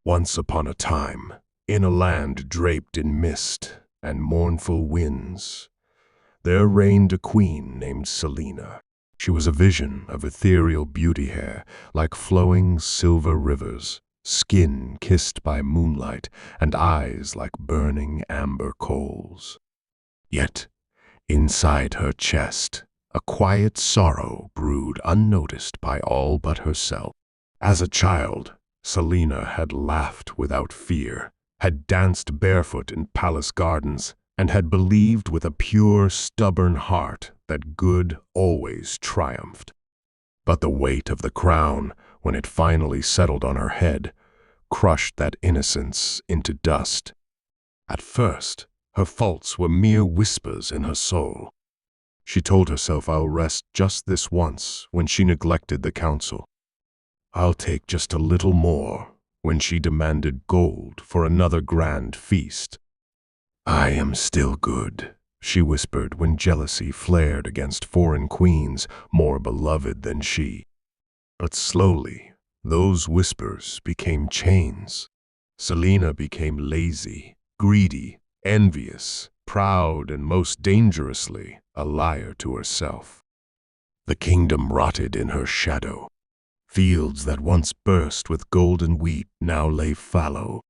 Once upon a time, in a land draped in mist and mournful winds, there reigned a queen named Selina. She was a vision of ethereal beauty, hair like flowing silver rivers, skin kissed by moonlight, and eyes like burning amber coals. Yet, inside her chest, a quiet sorrow brewed unnoticed by all but herself. As a child, Selina had laughed without fear, had danced barefoot in palace gardens, and had believed with a pure, stubborn heart that good always triumphed. But the weight of the crown, when it finally settled on her head, crushed that innocence into dust. At first, her faults were mere whispers in her soul. She told herself, "I'll rest just this once," when she neglected the counsel. "I'll take just a little more," when she demanded gold for another grand feast. "I am still good," she whispered when jealousy flared against foreign queens more beloved than she. But slowly, those whispers became chains. Selina became lazy, greedy, envious, proud, and most dangerously, a liar to herself. The kingdom rotted in her shadow. Fields that once burst with golden wheat now lay fallow.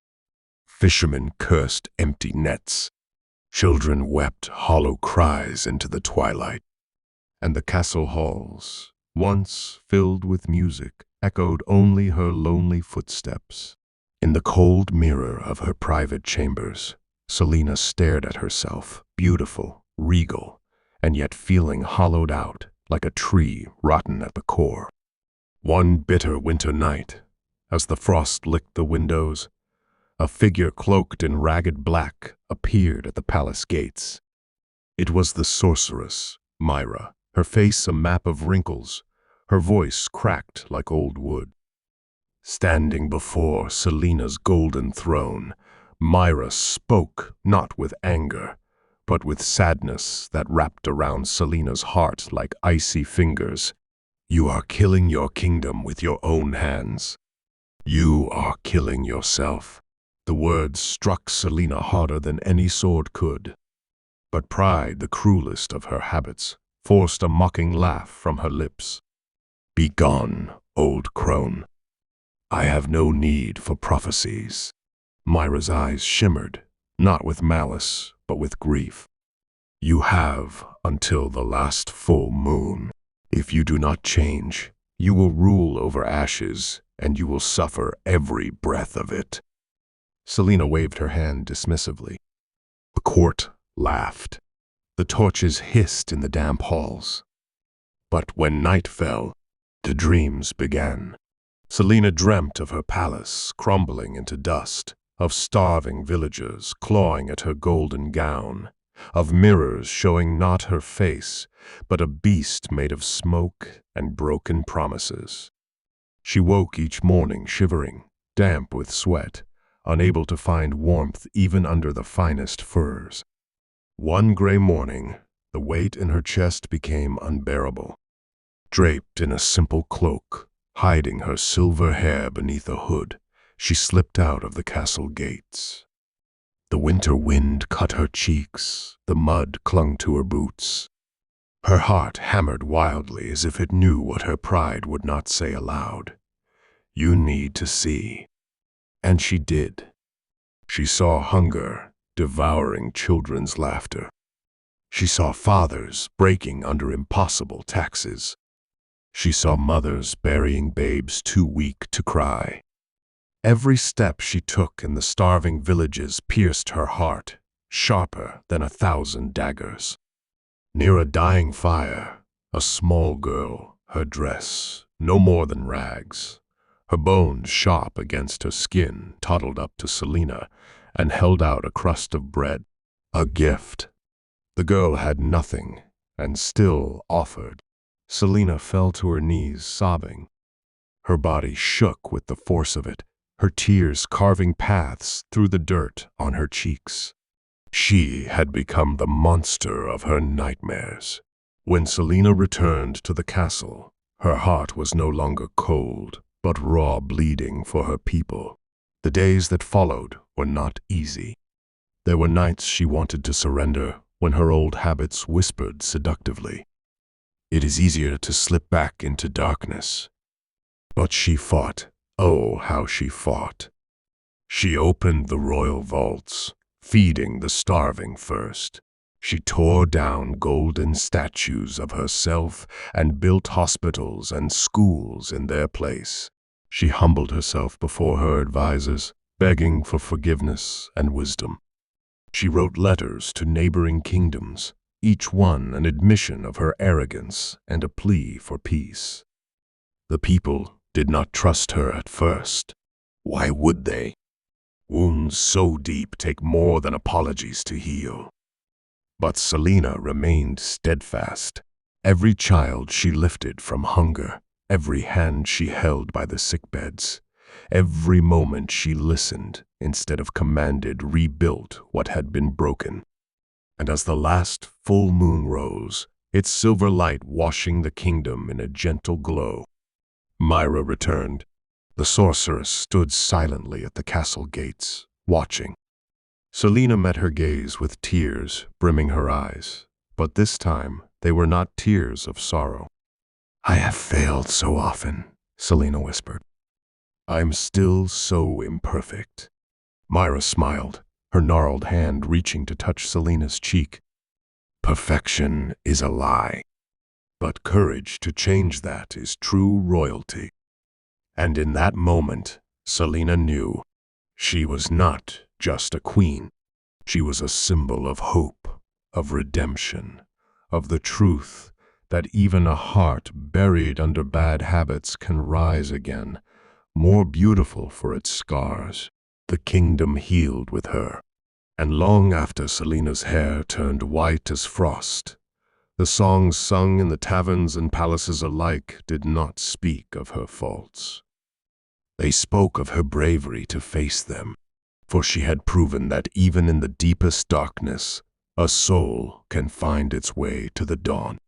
Fishermen cursed empty nets. Children wept hollow cries into the twilight. And the castle halls, once filled with music, echoed only her lonely footsteps. In the cold mirror of her private chambers, Selina stared at herself, beautiful, regal, and yet feeling hollowed out like a tree rotten at the core. One bitter winter night, as the frost licked the windows, a figure cloaked in ragged black appeared at the palace gates. It was the sorceress, Myra, her face a map of wrinkles, her voice cracked like old wood. Standing before Selina's golden throne, Myra spoke not with anger, but with sadness that wrapped around Selina's heart like icy fingers. "You are killing your kingdom with your own hands. You are killing yourself." The words struck Selina harder than any sword could. But pride, the cruelest of her habits, forced a mocking laugh from her lips. "Begone, old crone. I have no need for prophecies." Myra's eyes shimmered, not with malice, but with grief. "You have until the last full moon. If you do not change, you will rule over ashes, and you will suffer every breath of it." Selina waved her hand dismissively. The court laughed. The torches hissed in the damp halls. But when night fell, the dreams began. Selina dreamt of her palace crumbling into dust, of starving villagers clawing at her golden gown, of mirrors showing not her face, but a beast made of smoke and broken promises. She woke each morning shivering, damp with sweat, unable to find warmth even under the finest furs. One gray morning, the weight in her chest became unbearable. Draped in a simple cloak, hiding her silver hair beneath a hood, she slipped out of the castle gates. The winter wind cut her cheeks, the mud clung to her boots. Her heart hammered wildly as if it knew what her pride would not say aloud. "You need to see." And she did. She saw hunger devouring children's laughter. She saw fathers breaking under impossible taxes. She saw mothers burying babes too weak to cry. Every step she took in the starving villages pierced her heart, sharper than 1,000 daggers. Near a dying fire, a small girl, her dress no more than rags, her bones sharp against her skin, toddled up to Selina and held out a crust of bread, a gift. The girl had nothing and still offered. Selina fell to her knees, sobbing. Her body shook with the force of it, her tears carving paths through the dirt on her cheeks. She had become the monster of her nightmares. When Selina returned to the castle, her heart was no longer cold, but raw bleeding for her people. The days that followed were not easy. There were nights she wanted to surrender when her old habits whispered seductively. It is easier to slip back into darkness. But she fought. Oh, how she fought. She opened the royal vaults, feeding the starving first. She tore down golden statues of herself and built hospitals and schools in their place. She humbled herself before her advisors, begging for forgiveness and wisdom. She wrote letters to neighboring kingdoms, each one an admission of her arrogance and a plea for peace. The people did not trust her at first. Why would they? Wounds so deep take more than apologies to heal. But Selina remained steadfast. Every child she lifted from hunger, every hand she held by the sickbeds, every moment she listened instead of commanded rebuilt what had been broken. And as the last full moon rose, its silver light washing the kingdom in a gentle glow, Myra returned. The sorceress stood silently at the castle gates, watching. Selina met her gaze with tears brimming her eyes, but this time they were not tears of sorrow. "I have failed so often," Selina whispered. "I'm still so imperfect." Myra smiled, her gnarled hand reaching to touch Selina's cheek. "Perfection is a lie, but courage to change that is true royalty." And in that moment, Selina knew she was not just a queen. She was a symbol of hope, of redemption, of the truth that even a heart buried under bad habits can rise again, more beautiful for its scars. The kingdom healed with her, and long after Selina's hair turned white as frost, the songs sung in the taverns and palaces alike did not speak of her faults. They spoke of her bravery to face them, for she had proven that even in the deepest darkness, a soul can find its way to the dawn.